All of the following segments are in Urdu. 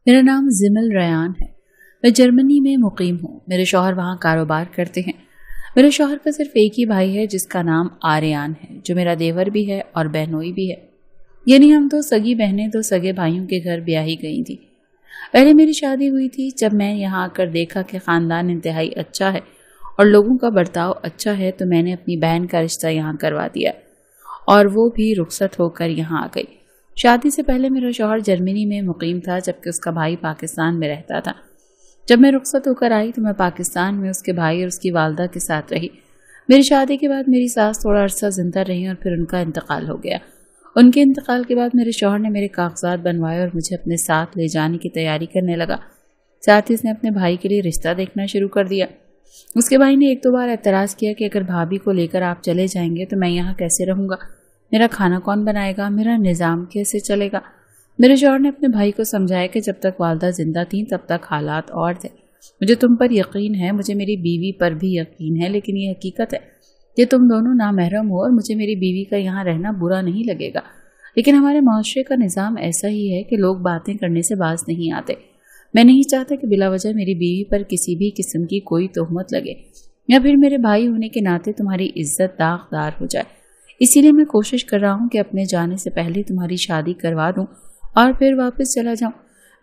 میرا نام زمل ریان ہے۔ میں جرمنی میں مقیم ہوں۔ میرے شوہر وہاں کاروبار کرتے ہیں۔ میرے شوہر کا صرف ایک ہی بھائی ہے جس کا نام آریان ہے، جو میرا دیور بھی ہے اور بہنوئی بھی ہے، یعنی ہم دو سگی بہنیں دو سگے بھائیوں کے گھر بیاہی گئی تھی۔ پہلے میری شادی ہوئی تھی، جب میں یہاں آ کر دیکھا کہ خاندان انتہائی اچھا ہے اور لوگوں کا برتاؤ اچھا ہے، تو میں نے اپنی بہن کا رشتہ یہاں کروا دیا اور وہ بھی رخصت ہو کر یہاں آ گئی۔ شادی سے پہلے میرا شوہر جرمنی میں مقیم تھا، جبکہ اس کا بھائی پاکستان میں رہتا تھا۔ جب میں رخصت ہو کر آئی تو میں پاکستان میں اس کے بھائی اور اس کی والدہ کے ساتھ رہی۔ میری شادی کے بعد میری ساس تھوڑا عرصہ زندہ رہی اور پھر ان کا انتقال ہو گیا۔ ان کے انتقال کے بعد میرے شوہر نے میرے کاغذات بنوائے اور مجھے اپنے ساتھ لے جانے کی تیاری کرنے لگا۔ ساتھ ہی اس نے اپنے بھائی کے لیے رشتہ دیکھنا شروع کر دیا۔ اس کے بھائی نے ایک دو بار اعتراض کیا کہ اگر بھابھی کو لے کر آپ چلے جائیں گے تو میں یہاں کیسے رہوں گا، میرا کھانا کون بنائے گا، میرا نظام کیسے چلے گا۔ میرے شوہر نے اپنے بھائی کو سمجھایا کہ جب تک والدہ زندہ تھیں تب تک حالات اور تھے۔ مجھے تم پر یقین ہے، مجھے میری بیوی پر بھی یقین ہے، لیکن یہ حقیقت ہے کہ تم دونوں نامحرم ہو اور مجھے میری بیوی کا یہاں رہنا برا نہیں لگے گا، لیکن ہمارے معاشرے کا نظام ایسا ہی ہے کہ لوگ باتیں کرنے سے باز نہیں آتے۔ میں نہیں چاہتا کہ بلا وجہ میری بیوی پر کسی بھی قسم کی کوئی تہمت لگے یا پھر میرے بھائی ہونے کے ناطے تمہاری عزت داغدار ہو جائے، اسی لیے میں کوشش کر رہا ہوں کہ اپنے جانے سے پہلے تمہاری شادی کروا دوں اور پھر واپس چلا جاؤں۔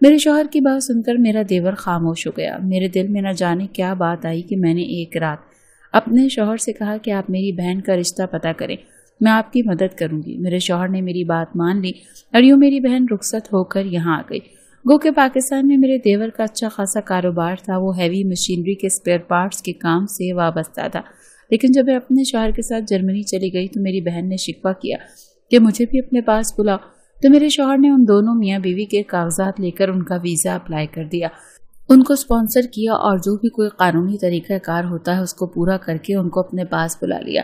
میرے شوہر کی بات سن کر میرا دیور خاموش ہو گیا۔ میرے دل میں نہ جانے کیا بات آئی کہ میں نے ایک رات اپنے شوہر سے کہا کہ آپ میری بہن کا رشتہ پتہ کریں، میں آپ کی مدد کروں گی۔ میرے شوہر نے میری بات مان لی اور یوں میری بہن رخصت ہو کر یہاں آ گئی۔ گو کہ پاکستان میں میرے دیور کا اچھا خاصا کاروبار تھا، وہ ہیوی مشینری کے اسپیئر پارٹس کے کام سے وابستہ تھا، لیکن جب میں اپنے شوہر کے ساتھ جرمنی چلی گئی تو میری بہن نے شکوہ کیا کہ مجھے بھی اپنے پاس بلاؤ، تو میرے شوہر نے ان دونوں میاں بیوی کے کاغذات لے کر ان کا ویزا اپلائی کر دیا، ان کو اسپانسر کیا اور جو بھی کوئی قانونی طریقہ کار ہوتا ہے اس کو پورا کر کے ان کو اپنے پاس بلا لیا۔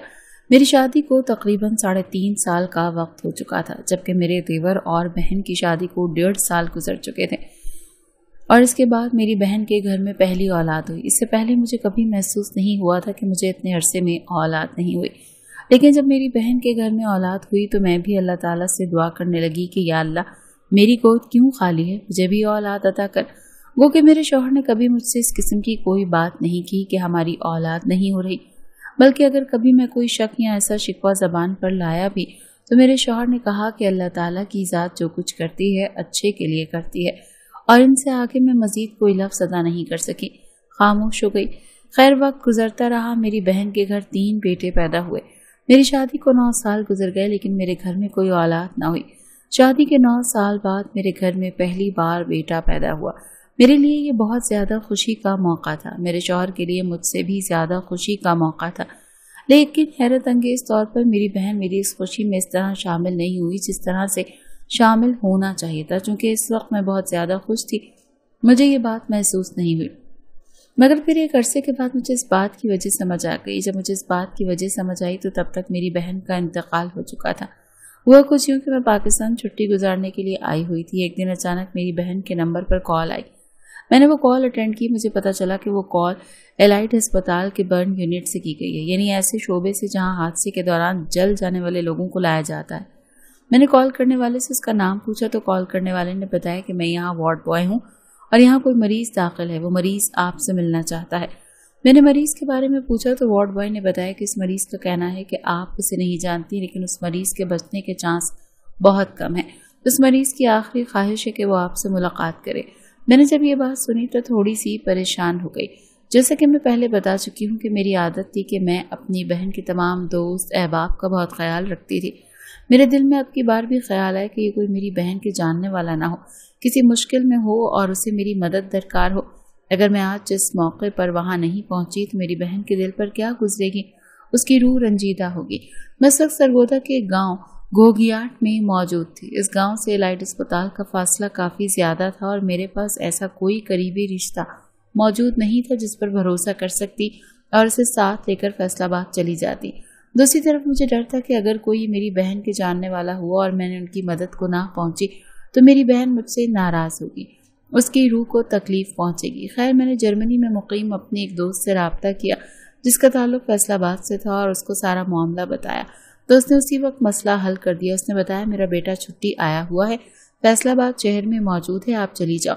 میری شادی کو تقریباً 3.5 سال کا وقت ہو چکا تھا، جبکہ میرے دیور اور بہن کی شادی کو 1.5 سال گزر چکے تھے، اور اس کے بعد میری بہن کے گھر میں پہلی اولاد ہوئی۔ اس سے پہلے مجھے کبھی محسوس نہیں ہوا تھا کہ مجھے اتنے عرصے میں اولاد نہیں ہوئی، لیکن جب میری بہن کے گھر میں اولاد ہوئی تو میں بھی اللہ تعالیٰ سے دعا کرنے لگی کہ یا اللہ میری گود کیوں خالی ہے، مجھے بھی اولاد عطا کر۔ وہ کہ میرے شوہر نے کبھی مجھ سے اس قسم کی کوئی بات نہیں کی کہ ہماری اولاد نہیں ہو رہی، بلکہ اگر کبھی میں کوئی شک یا ایسا شکوہ زبان پر لایا بھی تو میرے شوہر نے کہا کہ اللہ تعالیٰ کی ذات جو کچھ کرتی ہے اچھے کے لیے کرتی ہے، اور ان سے آگے میں مزید کوئی لفظ ادا نہیں کر سکی، خاموش ہو گئی۔ خیر وقت گزرتا رہا، میری بہن کے گھر 3 بیٹے پیدا ہوئے۔ میری شادی کو 9 سال گزر گئے، لیکن میرے گھر میں کوئی اولاد نہ ہوئی۔ شادی کے 9 سال بعد میرے گھر میں پہلی بار بیٹا پیدا ہوا۔ میرے لیے یہ بہت زیادہ خوشی کا موقع تھا، میرے شوہر کے لیے مجھ سے بھی زیادہ خوشی کا موقع تھا، لیکن حیرت انگیز طور پر میری بہن میری اس خوشی میں اس طرح شامل نہیں ہوئی جس طرح سے شامل ہونا چاہیے تھا، چونکہ اس وقت میں بہت زیادہ خوش تھی۔ مجھے یہ بات محسوس نہیں ہوئی، مگر پھر ایک عرصے کے بعد مجھے اس بات کی وجہ سمجھ آ گئی۔ جب مجھے اس بات کی وجہ سمجھ آئی تو تب تک میری بہن کا انتقال ہو چکا تھا۔ وہ کچھ یوں کہ میں پاکستان چھٹی گزارنے کے لیے آئی ہوئی تھی۔ ایک دن اچانک میری بہن کے نمبر پر کال آئی۔ میں نے وہ کال اٹینڈ کی۔ مجھے پتا چلا کہ وہ کال ایلائٹ ہسپتال کے برن یونٹ سے کی گئی ہے، یعنی ایسے شعبے سے جہاں حادثے کے دوران جل جانے والے لوگوں کو لایا جاتا ہے۔ میں نے کال کرنے والے سے اس کا نام پوچھا تو کال کرنے والے نے بتایا کہ میں یہاں وارڈ بوائے ہوں اور یہاں کوئی مریض داخل ہے، وہ مریض آپ سے ملنا چاہتا ہے۔ میں نے مریض کے بارے میں پوچھا تو وارڈ بوائے نے بتایا کہ اس مریض کا کہنا ہے کہ آپ اسے نہیں جانتی، لیکن اس مریض کے بچنے کے چانس بہت کم ہیں۔ اس مریض کی آخری خواہش ہے کہ وہ آپ سے ملاقات کرے۔ میں نے جب یہ بات سنی تو تھوڑی سی پریشان ہو گئی۔ جیسا کہ میں پہلے بتا چکی ہوں کہ میری عادت تھی کہ میں اپنی بہن کے تمام دوست احباب کا بہت خیال رکھتی تھی۔ میرے دل میں اب کی بار بھی خیال آیا کہ یہ کوئی میری بہن کے جاننے والا نہ ہو، کسی مشکل میں ہو اور اسے میری مدد درکار ہو۔ اگر میں آج جس موقع پر وہاں نہیں پہنچی تو میری بہن کے دل پر کیا گزرے گی، اس کی روح رنجیدہ ہوگی۔ میں سخت سرگودا کے گاؤں گوگیاٹ میں موجود تھی۔ اس گاؤں سے ایلائٹ اسپتال کا فاصلہ کافی زیادہ تھا اور میرے پاس ایسا کوئی قریبی رشتہ موجود نہیں تھا جس پر بھروسہ کر سکتی اور اسے ساتھ لے کر فیصل آباد چلی جاتی۔ دوسری طرف مجھے ڈر تھا کہ اگر کوئی میری بہن کے جاننے والا ہوا اور میں نے ان کی مدد کو نہ پہنچی تو میری بہن مجھ سے ناراض ہوگی، اس کی روح کو تکلیف پہنچے گی۔ خیر میں نے جرمنی میں مقیم اپنے ایک دوست سے رابطہ کیا جس کا تعلق فیصل آباد سے تھا اور اس کو سارا معاملہ بتایا تو اس نے اسی وقت مسئلہ حل کر دیا۔ اس نے بتایا میرا بیٹا چھٹی آیا ہوا ہے، فیصل آباد شہر میں موجود ہے، آپ چلی جاؤ۔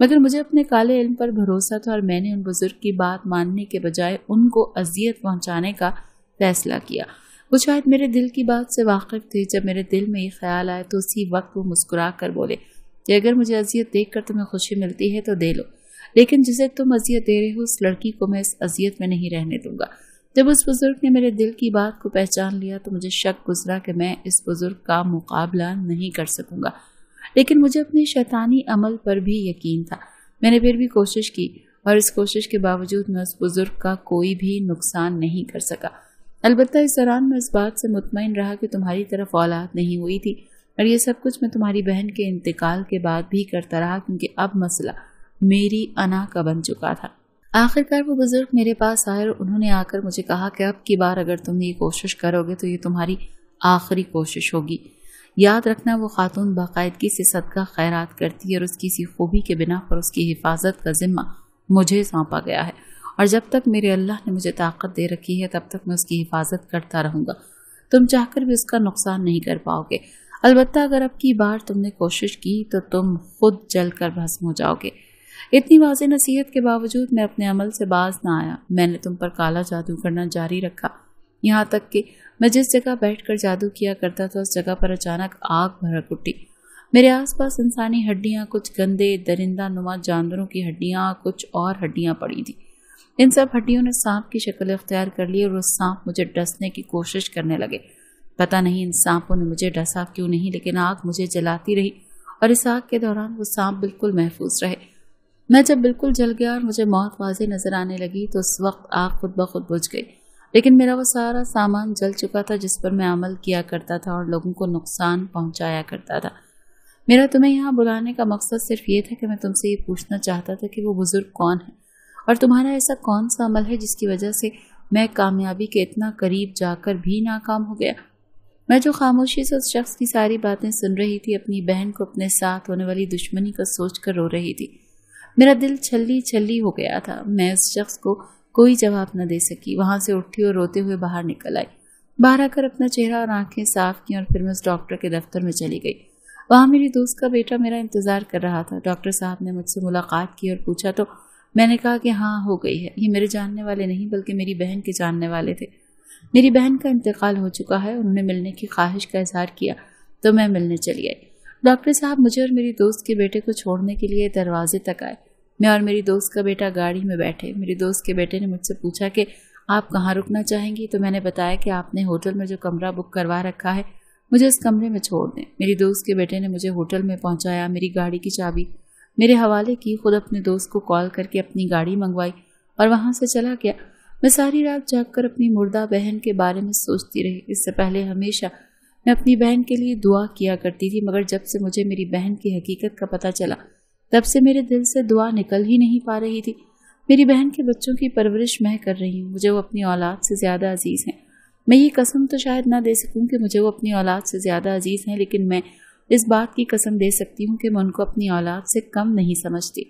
مگر مجھے اپنے کالے علم پر بھروسہ تھا اور میں نے ان بزرگ کی بات ماننے کے بجائے ان کو اذیت پہنچانے کا فیصلہ کیا۔ وہ شاید میرے دل کی بات سے واقف تھی۔ جب میرے دل میں یہ خیال آئے تو اسی وقت وہ مسکرا کر بولے کہ اگر مجھے اذیت دیکھ کر تمہیں خوشی ملتی ہے تو دے لو، لیکن جسے تم اذیت دے رہے ہو اس لڑکی کو میں اس اذیت میں نہیں رہنے دوں گا۔ جب اس بزرگ نے میرے دل کی بات کو پہچان لیا تو مجھے شک گزرا کہ میں اس بزرگ کا مقابلہ نہیں کر سکوں گا، لیکن مجھے اپنے شیطانی عمل پر بھی یقین تھا۔ میں نے پھر بھی کوشش کی اور اس کوشش کے باوجود میں اس بزرگ کا کوئی بھی نقصان نہیں کر سکا۔ البتہ اس دوران میں اس بات سے مطمئن رہا کہ تمہاری طرف اولاد نہیں ہوئی تھی، اور یہ سب کچھ میں تمہاری بہن کے انتقال کے بعد بھی کرتا رہا، کیونکہ اب مسئلہ میری انا کا بن چکا تھا۔ آخر کار وہ بزرگ میرے پاس آئے اور انہوں نے آ کر مجھے کہا کہ اب کی بار اگر تم یہ کوشش کرو گے تو یہ تمہاری آخری کوشش ہوگی۔ یاد رکھنا وہ خاتون باقاعدگی سے صدقہ خیرات کرتی ہے اور اس کی اسی خوبی کے بنا پر اس کی حفاظت کا ذمہ مجھے سونپا گیا ہے، اور جب تک میرے اللہ نے مجھے طاقت دے رکھی ہے تب تک میں اس کی حفاظت کرتا رہوں گا۔ تم چاہ کر بھی اس کا نقصان نہیں کر پاؤ گے، البتہ اگر اب کی بار تم نے کوشش کی تو تم خود جل کر بھسم ہو جاؤ گے۔ اتنی واضح نصیحت کے باوجود میں اپنے عمل سے باز نہ آیا۔ میں نے تم پر کالا جادو کرنا جاری رکھا، یہاں تک کہ میں جس جگہ بیٹھ کر جادو کیا کرتا تھا اس جگہ پر اچانک آگ بھڑک اٹھی۔ میرے آس پاس انسانی ہڈیاں، کچھ گندے درندہ نما جانوروں کی ہڈیاں، کچھ اور ہڈیاں پڑی تھی۔ ان سب ہڈیوں نے سانپ کی شکل اختیار کر لی اور وہ سانپ مجھے ڈسنے کی کوشش کرنے لگے۔ پتہ نہیں ان سانپوں نے مجھے ڈسا کیوں نہیں، لیکن آگ مجھے جلاتی رہی اور اس آگ کے دوران وہ سانپ بالکل محفوظ رہے۔ میں جب بالکل جل گیا اور مجھے موت واضح نظر آنے لگی تو اس وقت آگ خود بخود بجھ گئی، لیکن میرا وہ سارا سامان جل چکا تھا جس پر میں عمل کیا کرتا تھا اور لوگوں کو نقصان پہنچایا کرتا تھا۔ میرا تمہیں یہاں بلانے کا مقصد صرف یہ تھا کہ میں تم سے یہ پوچھنا چاہتا تھا کہ وہ بزرگ کون ہے اور تمہارا ایسا کون سا عمل ہے جس کی وجہ سے میں کامیابی کے اتنا قریب جا کر بھی ناکام ہو گیا۔ میں جو خاموشی سے اس شخص کی ساری باتیں سن رہی تھی، اپنی بہن کو اپنے ساتھ ہونے والی دشمنی کا سوچ کر رو رہی تھی۔ میرا دل چھلی چھلی ہو گیا تھا۔ میں اس شخص کو کوئی جواب نہ دے سکی، وہاں سے اٹھی اور روتے ہوئے باہر نکل آئی۔ باہر آ کر اپنا چہرہ اور آنکھیں صاف کی اور پھر میں اس ڈاکٹر کے دفتر میں چلی گئی۔ وہاں میری دوست کا بیٹا میرا انتظار کر رہا تھا۔ ڈاکٹر صاحب نے مجھ سے ملاقات کی اور پوچھا تو میں نے کہا کہ ہاں ہو گئی ہے۔ یہ میرے جاننے والے نہیں بلکہ میری بہن کے جاننے والے تھے۔ میری بہن کا انتقال ہو چکا ہے، انہوں نے ملنے کی خواہش کا اظہار کیا تو میں ملنے چلی آئی۔ ڈاکٹر صاحب مجھے اور میری دوست کے بیٹے کو چھوڑنے کے لیے دروازے تک آئے۔ میں اور میری دوست کا بیٹا گاڑی میں بیٹھے۔ میری دوست کے بیٹے نے مجھ سے پوچھا کہ آپ کہاں رکنا چاہیں گی، تو میں نے بتایا کہ آپ نے ہوٹل میں جو کمرہ بک کروا رکھا ہے مجھے اس کمرے میں چھوڑ دیں۔ میری دوست کے بیٹے نے مجھے ہوٹل میں پہنچایا، میری گاڑی کی چابی میرے حوالے کی، خود اپنے دوست کو کال کر کے اپنی گاڑی منگوائی اور وہاں سے چلا گیا۔ میں ساری رات جاگ کر اپنی مردہ بہن کے بارے میں سوچتی رہی۔ اس سے پہلے ہمیشہ میں اپنی بہن کے لیے دعا کیا کرتی تھی، مگر جب سے مجھے میری بہن کی حقیقت کا پتہ چلا تب سے میرے دل سے دعا نکل ہی نہیں پا رہی تھی۔ میری بہن کے بچوں کی پرورش میں کر رہی ہوں، مجھے وہ اپنی اولاد سے زیادہ عزیز ہیں۔ میں یہ قسم تو شاید نہ دے سکوں کہ مجھے وہ اپنی اولاد سے زیادہ عزیز ہیں، لیکن میں اس بات کی قسم دے سکتی ہوں کہ میں ان کو اپنی اولاد سے کم نہیں سمجھتی۔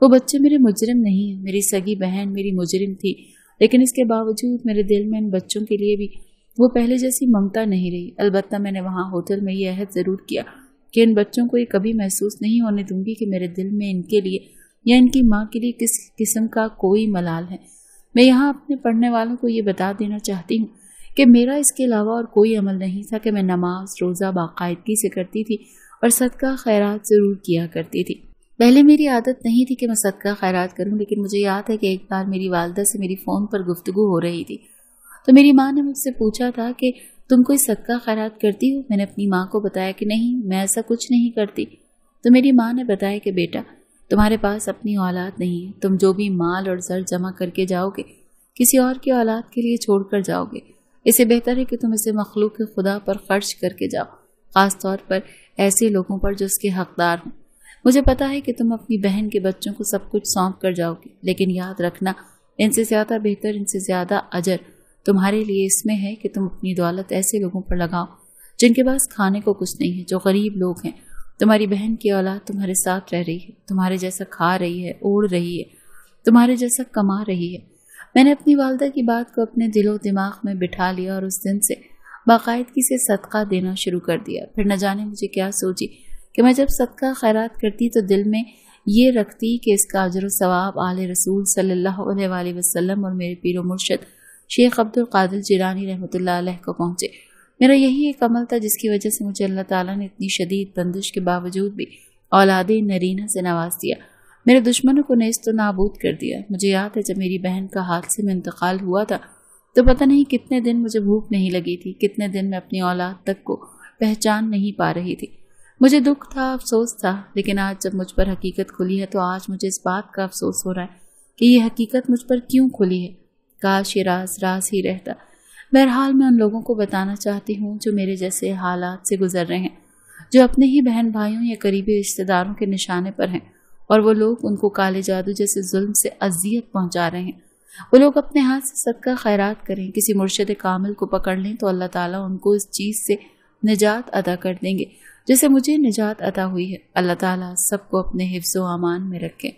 وہ بچے میرے مجرم نہیں ہیں، میری سگی بہن میری مجرم تھی، لیکن اس کے باوجود میرے دل میں ان بچوں کے لیے بھی وہ پہلے جیسی ممتا نہیں رہی۔ البتہ میں نے وہاں ہوٹل میں یہ عہد ضرور کیا کہ ان بچوں کو یہ کبھی محسوس نہیں ہونے دوں گی کہ میرے دل میں ان کے لیے یا ان کی ماں کے لیے کس قسم کا کوئی ملال ہے۔ میں یہاں اپنے پڑھنے والوں کو یہ بتا دینا چاہتی ہوں کہ میرا اس کے علاوہ اور کوئی عمل نہیں تھا، کہ میں نماز روزہ باقاعدگی سے کرتی تھی اور صدقہ خیرات ضرور کیا کرتی تھی۔ پہلے میری عادت نہیں تھی کہ میں صدقہ خیرات کروں، لیکن مجھے یاد ہے کہ ایک بار میری والدہ سے میری فون پر گفتگو ہو رہی تھی تو میری ماں نے مجھ سے پوچھا تھا کہ تم کوئی صدقہ خیرات کرتی ہو؟ میں نے اپنی ماں کو بتایا کہ نہیں، میں ایسا کچھ نہیں کرتی۔ تو میری ماں نے بتایا کہ بیٹا، تمہارے پاس اپنی اولاد نہیں ہے، تم جو بھی مال اور زر جمع کر کے جاؤ گے کسی اور کی اولاد کے لیے چھوڑ کر جاؤ گے۔ اسے بہتر ہے کہ تم اسے مخلوق خدا پر خرچ کر کے جاؤ، خاص طور پر ایسے لوگوں پر جو اس کے حقدار ہوں۔ مجھے پتا ہے کہ تم اپنی بہن کے بچوں کو سب کچھ سونپ کر جاؤ گے، لیکن یاد رکھنا ان سے زیادہ بہتر، ان سے زیادہ اجر تمہارے لیے اس میں ہے کہ تم اپنی دولت ایسے لوگوں پر لگاؤ جن کے پاس کھانے کو کچھ نہیں ہے، جو غریب لوگ ہیں۔ تمہاری بہن کی اولاد تمہارے ساتھ رہ رہی ہے، تمہارے جیسا کھا رہی ہے، اوڑھ رہی ہے، تمہارے جیسا کما رہی ہے۔ میں نے اپنی والدہ کی بات کو اپنے دل و دماغ میں بٹھا لیا اور اس دن سے باقاعدگی سے صدقہ دینا شروع کر دیا۔ پھر نہ جانے مجھے کیا سوچی کہ میں جب صدقہ خیرات کرتی تو دل میں یہ رکھتی کہ اس کا اجر و ثواب آل رسول صلی اللہ علیہ وآلہ وسلم اور میرے پیر و مرشد شیخ عبد القادر جیلانی رحمۃ اللہ علیہ کو پہنچے۔ میرا یہی ایک عمل تھا جس کی وجہ سے مجھے اللہ تعالیٰ نے اتنی شدید بندش کے باوجود بھی اولاد نرینہ سے نواز دیا، میرے دشمنوں کو نیست و نابود کر دیا۔ مجھے یاد ہے جب میری بہن کا حادثے میں انتقال ہوا تھا تو پتہ نہیں کتنے دن مجھے بھوک نہیں لگی تھی، کتنے دن میں اپنی اولاد تک کو پہچان نہیں پا رہی تھی۔ مجھے دکھ تھا، افسوس تھا، لیکن آج جب مجھ پر حقیقت کھلی ہے تو آج مجھے اس بات کا افسوس ہو رہا ہے کہ یہ حقیقت مجھ پر کیوں کھلی ہے۔ کاش یہ راز ہی رہتا۔ بہرحال میں ان لوگوں کو بتانا چاہتی ہوں جو میرے جیسے حالات سے گزر رہے ہیں، جو اپنے ہی بہن بھائیوں یا قریبی رشتہ داروں کے نشانے پر ہیں اور وہ لوگ ان کو کالے جادو جیسے ظلم سے اذیت پہنچا رہے ہیں۔ وہ لوگ اپنے ہاتھ سے صدقہ خیرات کریں، کسی مرشد کامل کو پکڑ لیں تو اللہ تعالیٰ ان کو اس چیز سے نجات عطا کر دیں گے جیسے مجھے نجات عطا ہوئی ہے۔ اللہ تعالیٰ سب کو اپنے حفظ و امان میں رکھے،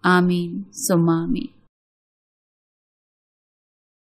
آمین ثم آمین۔